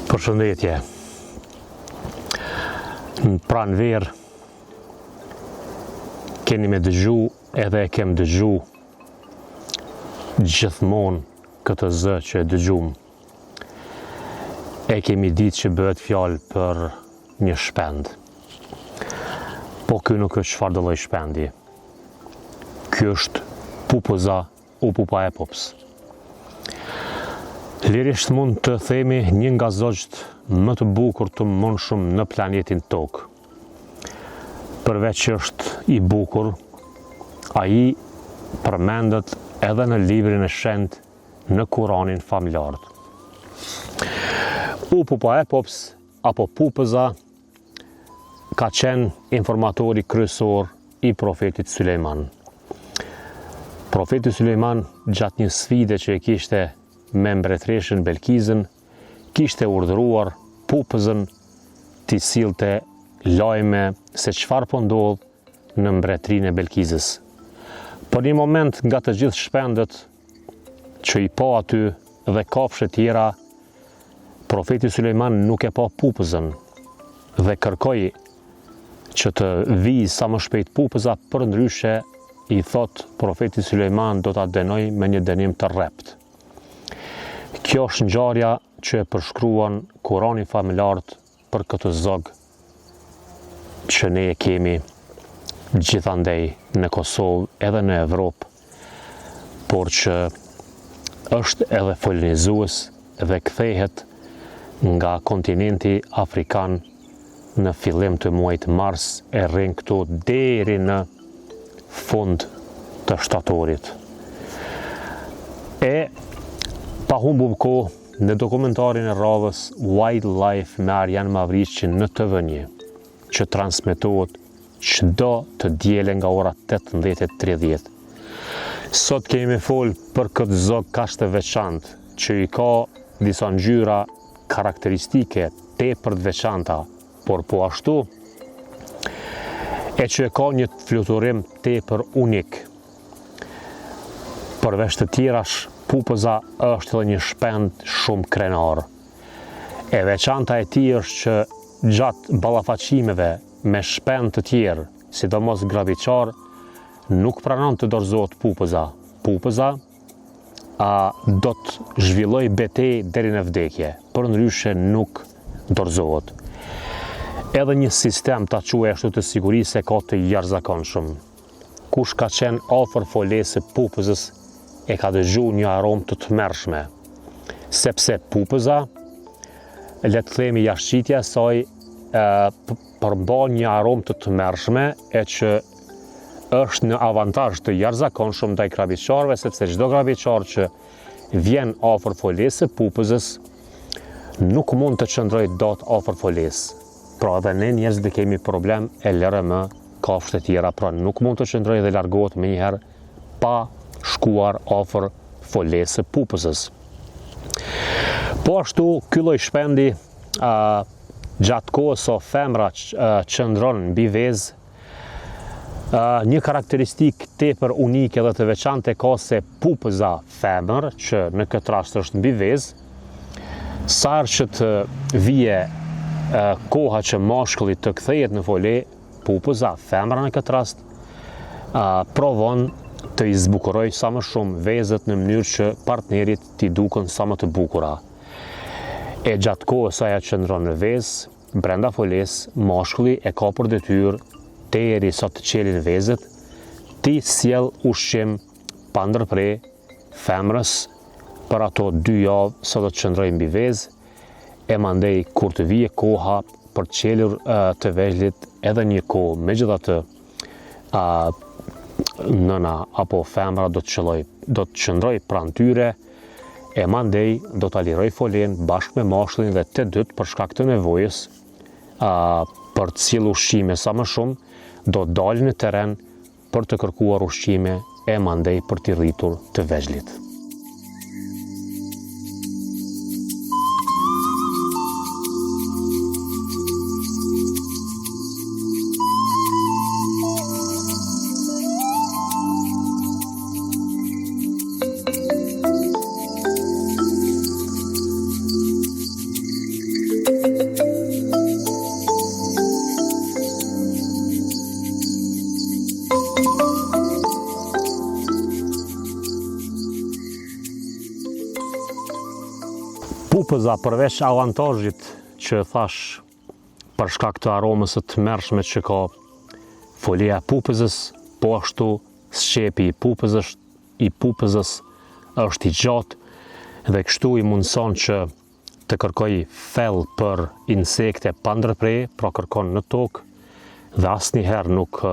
Përshëndetje. Në pranverë keni me dëgju edhe e kem dëgju gjithmonë këtë zë që e dëgjum. E kemi ditë që bëhet fjalë për një shpend. Po ky nuk është çfarëdo lloj shpendi. Ky është pupuza u pupa e pops. Lirisht mund të themi një nga zogjt më të bukur të mundshëm në planetin Tokë. Përveç që është i bukur, ai përmendet edhe në librin e shenjtë në Kuranin familjarët. U pupa e pops apo pupuza ka qenë informatori kryesor i profetit Sulejman. Profeti Sulejman gjatë një sfide që e kishte me mbretëreshën Belkizën, kishte urdhëruar pupuzën t'i sillte lajme se çfarë po ndodh në mbretërinë e Belkizës. Për një moment nga të gjithë shpendët që i pa aty dhe kafshë tjera, profeti Sulejman nuk e pa pupuzën dhe kërkoi që të vijë sa më shpejt pupuza, përndryshe i thot profeti Sulejman do ta dënoj me një dënim të rrept. Kjo është ngjarja që e përshkruan Kurani familjarët për këtë zog që ne e kemi gjithandej në Kosovë edhe në Evropë, por që është edhe folnizues dhe kthehet nga kontinenti afrikan në fillim të muajit mars e rrin këtu deri në fund të shtatorit. E pa humbur kohë në dokumentarin e radhës Wildlife me Arjan Mavriqin në TV1, që transmetohet çdo të diele nga ora 18:30. Sot kemi fol për këtë zog kaq të veçantë, që i ka disa ngjyra karakteristike tepër të veçanta, por po ashtu e që e ka një fluturim tepër unik. Përveç të tjerash, pupuza është edhe një shpend shumë krenar. E veçanta e tij është që gjatë ballafaqimeve me shpend të tjerë, sidomos graviçar, nuk pranon të dorëzohet pupuza. Pupuza do të zhvilloj betejë deri në vdekje, përndryshe nuk dorëzohet. Edhe një sistem ta quaj ashtu të sigurisë e ka të jashtëzakonshëm. Kush ka qenë afër folesë së pupuzës e ka dëgjuar një aromë të tmerrshme, sepse pupuza, le të themi jashtëqitja e saj, përmban një aromë të tmerrshme e që është në avantazh të jashtëzakonshëm ndaj graviçarëve, sepse çdo graviçar që vjen afër folesë së pupuzës nuk mund të qëndrojë dot afër folesë. Pra edhe ne njerëzit kemi problem e lërë më kafshë të tjera, pra nuk mund të qëndrojë dhe largohet më njëherë pa shkuar afër folesë së pupuzës. Po ashtu, ky lloj shpendi gjatë kohës sa femra qëndron mbi vezë, një karakteristikë tepër unike dhe të veçantë ka se pupuza femër, që në këtë rast është mbi vezë, sa herë që të vije koha që mashkulli të kthehet në fole, pupuza femra në këtë rast provon të i zbukuroj sa më shumë vezët në mënyrë që partnerit t'i duken sa më të bukura. E gjatë kohës ajo qëndron në vezë, brenda folesë, mashkulli e ka për detyrë derisa të qelin vezët, ti sjell ushqim pa ndërprer femrës për ato 2 javë sa do të qëndrojë mbi vezë, e mandej kur të vije koha për të qelur të vegjëlit edhe një kohë, megjithatë nëna apo femra do të qëndroj pranë tyre, e mandej do ta liroj folen bashkë me mashkullin dhe të dytë për shkak të nevojës për të sjellur ushqime sa më shumë, do dalin në terren për të kërkuar ushqime e mandej për t'i rritur të vegjëlit. Pupëza përveç avantazhit që thash për shkak të aromës së tmerrshme që ka folia e pupëzës, po ashtu sqepi i pupëzës është i gjatë dhe kështu i mundson që të kërkoj fell për insekte pa ndërprer, pra kërkon në tokë dhe asnjëherë nuk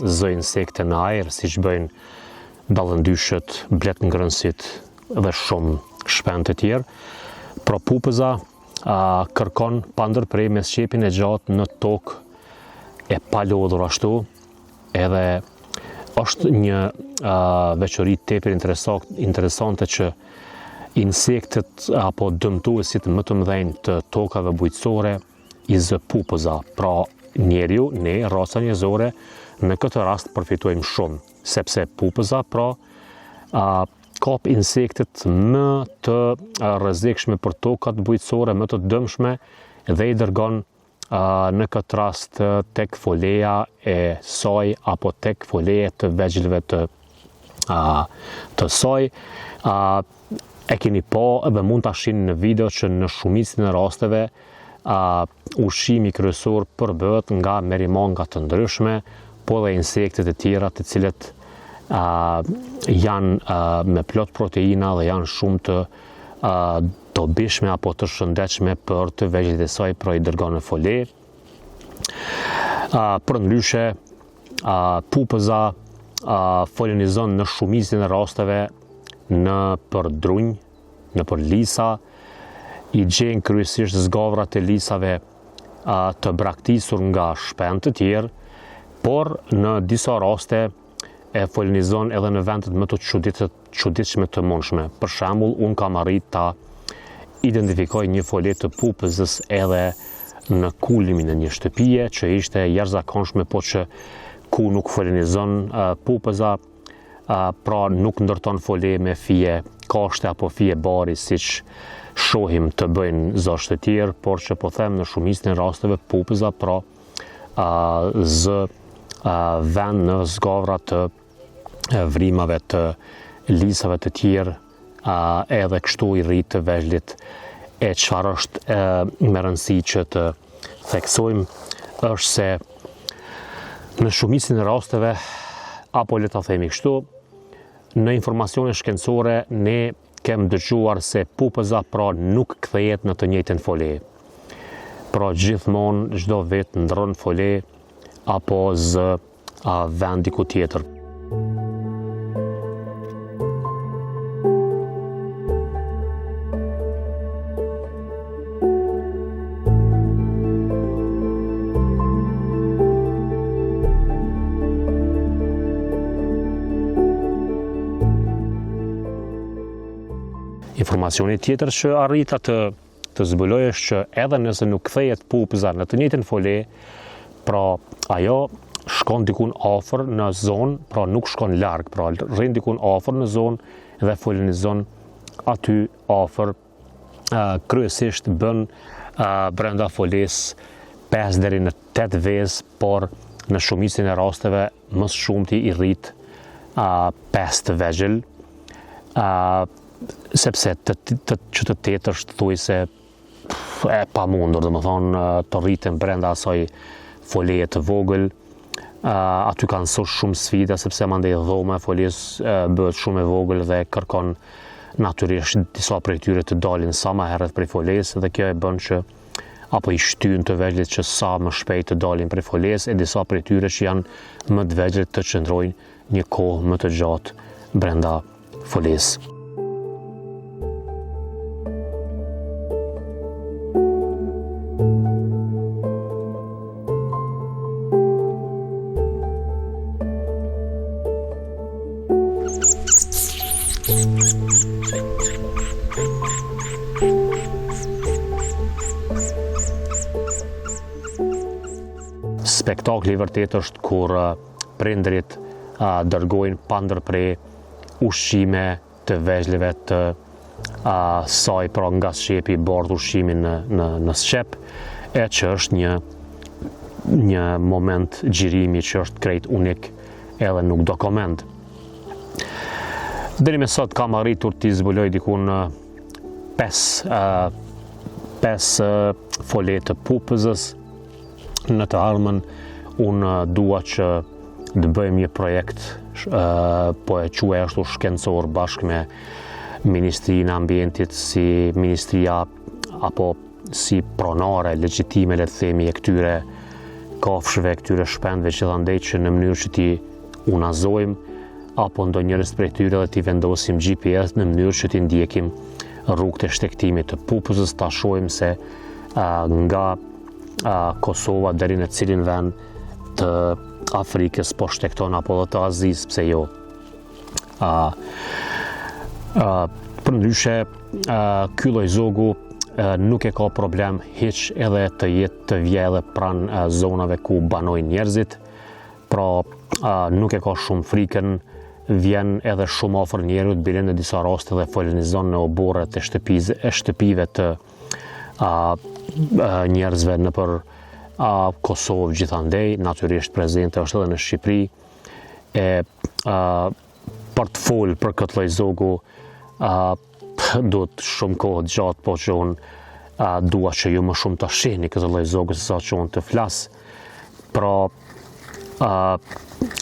zë insekte në ajër siç bëjnë dallëndyshët, bletngrënësit dhe shumë shpend të tjerë. Pra pupëza kërkon pa ndërprer me sqepin e gjatë në tokë e pa lodhur ashtu, edhe është një veçori tepër interesante që insektet apo dëmtuesit më të mëdhenj të tokave bujqësore i zë pupëza. Pra njeriu, ne, raca njerëzore, në këtë rast përfitojmë shumë, sepse pupëza kap insektet më të rrezikshme për tokat bujqësore, më të dëmshme dhe i dërgon në këtë rast tek foleja e saj apo tek foleja të vegjëlve të saj. E keni pa dhe mund ta shihni në video që në shumicën e rasteve ushqimi kryesor përbëhet nga merimanga të ndryshme, po dhe insektet e tjera të cilët janë me plot proteina dhe janë shumë të dobishme apo të shëndetshme për të vegjëlit e saj, pra i dërgon në fole. Përndryshe, pupëza folenizon në shumicën e rasteve në për drunj, në për lisa, i gjen kryesisht zgavrat e lisave të braktisur nga shpend të tjerë, por në disa raste e folenizon edhe në vendet më të çuditshme të mundshme. Për shembull, unë kam arritur ta identifikoj një fole të pupëzës edhe në kulimin e një shtëpie që ishte jashtëzakonshme, po që ku nuk folenizon pupëza, pra nuk ndërton fole me fije kashte apo fije bari siç shohim të bëjnë zoshtë të tjerë, por që po them në shumicën e rasteve pupëza pra zë vend në zgavra të vrimave të lisave të tjerë, edhe kështu i rrit të vegjëlit. E çfarë është me rëndësi që të theksojmë është se në shumicën e rasteve, apo le ta themi kështu, në informacione shkencore ne kem dëgjuar se pupëza pra nuk kthehet në të njëjtën fole. Pra gjithmonë çdo vit ndron fole apo zë vend diku tjetër. Informacioni tjetër që arrita të zbuloj është që edhe nëse nuk kthehet pupëza në të njëjtën fole, pra ajo shkon dikun afër në zonë, pra nuk shkon larg, pra rrin dikun afër në zonë dhe folenizon aty afër, kryesisht bën brenda foles 5 deri në 8 vezë, por në shumicën e rasteve më së shumti i rrit 5 të vegjël, sepse që të tetë është thuajse e pamundur, domethënë të rriten brenda asaj foleje të vogël. Aty kanë shumë sfida, sepse mandej dhoma e foles bëhet shumë e vogël dhe kërkon natyrisht disa prej tyre të dalin sa më herët prej foles, dhe kjo e bën që apo i shtyn të vegjëlit që sa më shpejt të dalin prej foles, e disa prej tyre që janë më të vegjël të qëndrojnë një kohë më të gjatë brenda foles. Spektakli i vërtet është kur prindrit dërgojnë pa ndërprer ushqime të vegjëlve të saj, pra nga sqepi i bardh ushqimin në sqep, e që është një moment gjirimi që është krejt unik edhe nuk do koment. Deri me sot kam arritur t'i zbuloj dikun 5 folet të pupëzës. Në të ardhmen unë dua që të bëjmë një projekt, po e quaj ashtu shkencor, bashkë me Ministrinë e Ambientit, si ministria apo si pronare legjitime, le të themi, e këtyre kafshëve, këtyre shpendëve, që andej që në mënyrë që ti unazojmë apo ndonjërs prej tyre dhe ti vendosim GPS në mënyrë që ti ndjekim rrugët e shtektimit të pupëzës, ta shohim se nga Kosova deri në cilin vend të Afrikës po shtekton apo dhe të Azisë, pse jo. Përndryshe, ky lloj zogu nuk e ka problem hiç edhe të jetë të vjedhë pranë zonave ku banojnë njerëzit, pra nuk e ka shumë frikën, vjen edhe shumë afër njerëzit, bile në disa raste dhe folenizon në oborret e shtëpive të njerëzve nëpër Kosovë gjithandej, natyrisht prezente është edhe në Shqipëri. Për të folë për këtë lloj zogu duhet shumë kohë gjatë, po që unë dua që ju më shumë të shihni këtë lloj zogu se sa që unë të flas. Pra,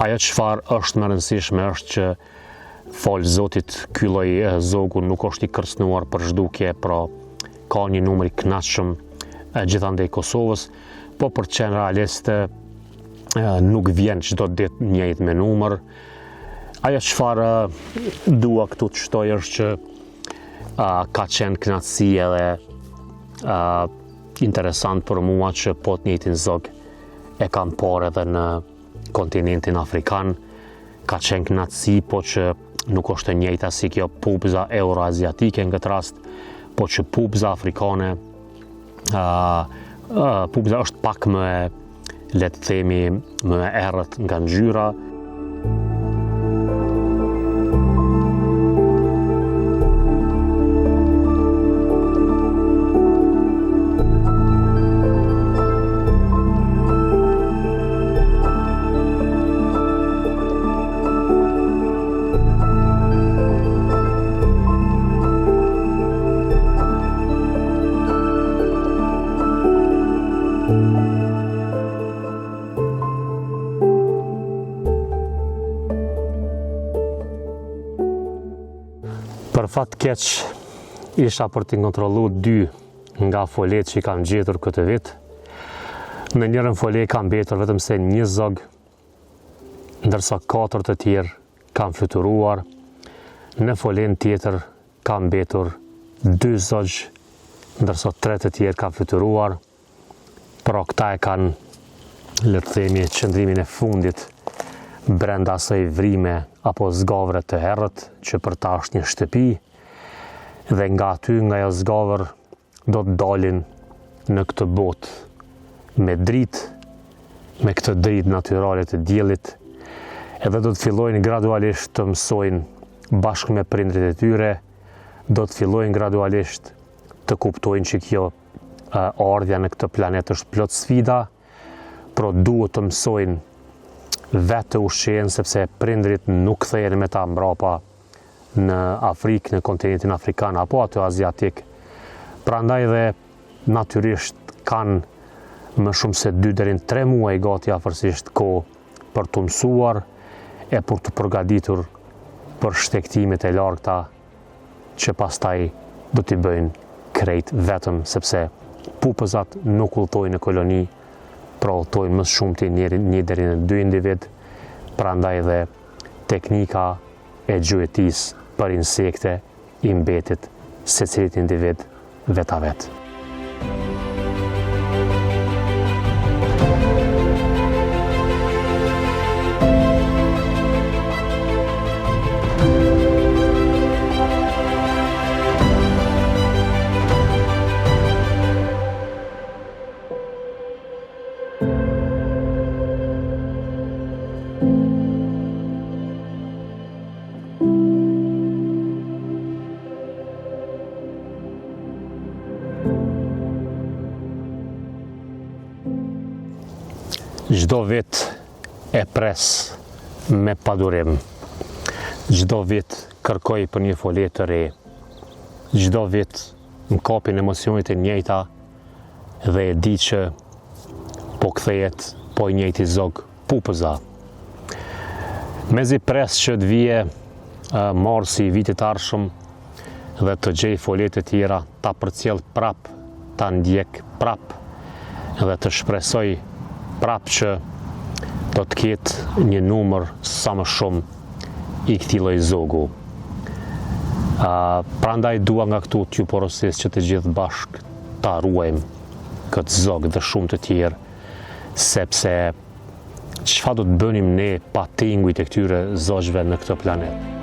ajo çfarë është më rëndësishme është që fal Zotit ky lloj zogu nuk është i kërcënuar për zhdukje, pra ka një numër i kënaqshëm gjithandej Kosovës, po për të qenë realist nuk vjen çdo ditë njëjtë me numër. Ajo çfarë dua këtu të shtoj është që ka qenë kënaqësi edhe interesant për mua që po të njëjtin zog e kam parë edhe në kontinentin afrikan. Ka qenë kënaqësi, po që nuk është e njëjta si kjo pupëza euroaziatike në këtë rast, po që pupëza afrikane, pupëza është pak më, le të themi, më errët nga ngjyra. Për fat keq, isha për t'i kontrollu 2 nga folet që i kam gjetur këtë vit. Në njërën folet kam mbetur vetëm se 1 zog, ndërsa 4 të tjerë kam fluturuar. Në folen tjetër kam mbetur 2 zogj, ndërsa 3 të tjerë kam fluturuar. Pra këta e kanë, le të themi, qëndrimin e fundit brenda asaj vrime apo zgavre të errët që për ta është një shtëpi, dhe nga aty, nga ajo zgavër, do të dalin në këtë botë me dritë, me këtë dritë natyrale të diellit, edhe do të fillojnë gradualisht të mësojnë bashkë me prindrit e tyre, do të fillojnë gradualisht të kuptojnë që kjo ardhja në këtë planet është plot sfida, por duhet të mësojnë vetë të ushqenë, sepse prindrit nuk kthehen me ta mbrapa në Afrikë, në kontinentin afrikan apo aty aziatik. Prandaj dhe natyrisht kanë më shumë se 2 deri në 3 muaj gati afërsisht kohë për të mësuar e për të përgatitur për shtektimet e largëta që pastaj do t'i bëjnë krejt vetëm, sepse pupëzat nuk udhtojnë në koloni, pra udhtojnë më shumti 1 deri në 2 individ. Prandaj dhe teknika e gjuetisë për insekte i mbetit secilit individ vetavet. Çdo vit e pres me padurim. Çdo vit kërkoj për një folet të re. Çdo vit më kapin emocionit e njëjta dhe e di që po kthehet po i njëjti zog pupëza. Mezi pres që të vije marsi i vitit arshëm dhe të gjej folet e tjera, ta përcjell prap, ta ndjek prap dhe të shpresoj prap që do të ketë një numër sa më shumë i këtij lloji zogu. Prandaj dua nga këtu t'ju porosis që të gjithë bashk ta ruajmë këtë zog dhe shumë të tjerë, sepse çfarë do të bënim ne pa tengujt e këtyre zogjve në këtë planet?